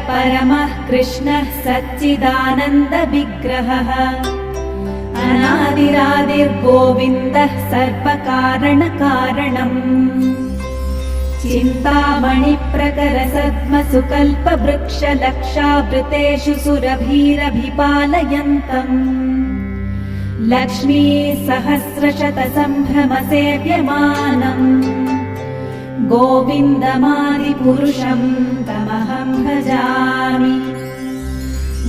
परमः कृष्णः सच्चिदानन्दविग्रहः अनादिरादिर्गोविन्दः सर्वकारणकारणम् चिन्तामणिप्रकरसद्मसुकल्पवृक्षलक्षावृतेषु सुरभीरभिपालयन्तम् लक्ष्मीसहस्रशतसम्भ्रमसेव्यमानम् गोविन्दमादिपुरुषं तमहं भजामि।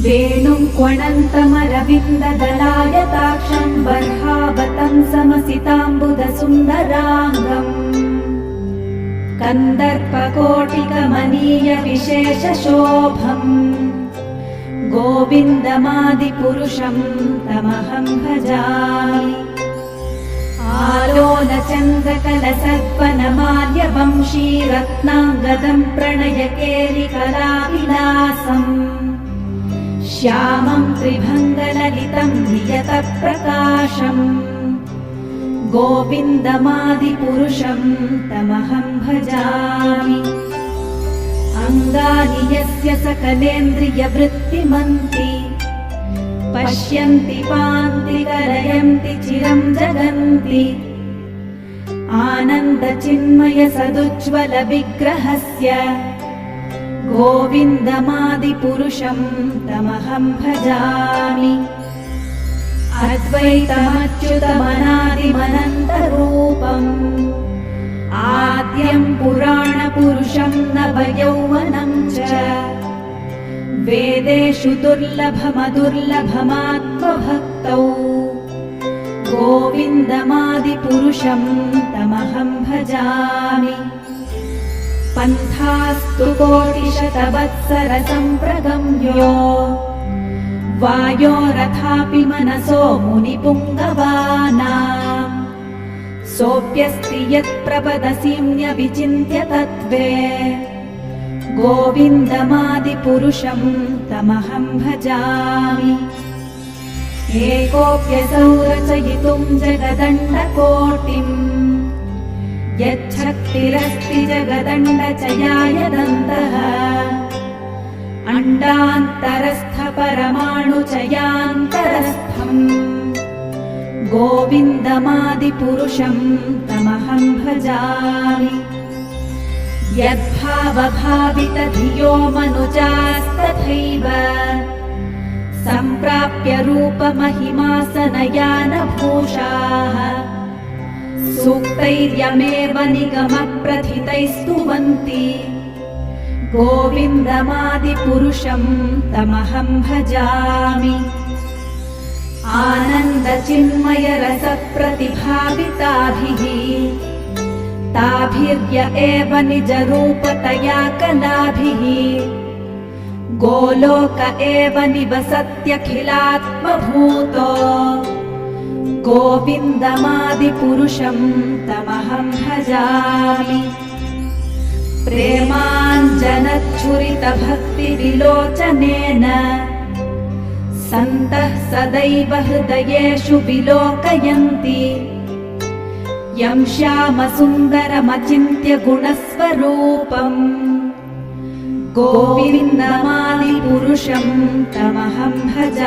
वेणुं क्वणन्तमरविन्ददलायताक्षं बर्हावतं समसिताम्बुदसुन्दराङ्गम् कन्दर्पकोटिकमनीयविशेषशोभम् गोविन्दमादिपुरुषं तमहं भजामि। आलोलचन्द्रकलसद्वनमाल्यवंशीरत्नाङ्गदं प्रणयकेलिकलाविलासम् श्यामं त्रिभङ्गललितं नियतप्रकाशम् गोविन्दमादिपुरुषं तमहं भजामि। अङ्गानि यस्य सकलेन्द्रियवृत्तिमन्ति पश्यन्ति पान्ति कलयन्ति चिरं जगन्ति आनन्दचिन्मयसदुज्ज्वलविग्रहस्य गोविन्दमादिपुरुषं तमहं भजामि। अद्वैतमच्युतमनादिमनन्तरूपम् आद्यं पुराणपुरुषं नवयौवनं च वेदेषु दुर्लभमदुर्लभमात्मभक्तौ गोविन्दमादिपुरुषं तमहं भजामि। पन्थास्तु कोटिशतवत्सरसम्प्रगम्यो वायोरथापि मनसो मुनिपुङ्गवानाम् सोऽप्यस्ति यत्प्रपदसीम्यविचिन्त्य तत्त्वे गोविन्दमादिपुरुषं तमहं भजामि। एकोऽप्यसौ रचयितुं जगदण्डकोटिम् यच्छक्तिरस्ति जगदण्डचयायदन्तः अण्डान्तरस्थपरमाणुचयान्तरस्थम् गोविन्दमादिपुरुषं तमहं भजामि। यद्भावभावितधियो मनुजास्तथैव सम्प्राप्य रूपमहिमासनयानभूषाः सूक्तैर्यमेव निगमप्रथितैस्तुवन्ति गोविन्दमादिपुरुषं तमहं भजामि। आनन्दचिन्मयरसप्रतिभाविताभिः ताभिर्य एव निजरूपतया कलाभिः गोलोक एव निवसत्यखिलात्मभूतो गोविन्दमादिपुरुषं तमहं भजामि। प्रेमाञ्जनच्छुरितभक्तिविलोचनेन सन्तः सदैव हृदयेषु विलोकयन्ति यं श्यामसुन्दरमचिन्त्य गुणस्वरूपम् गोविन्दमादिपुरुषं तमहं भजामि।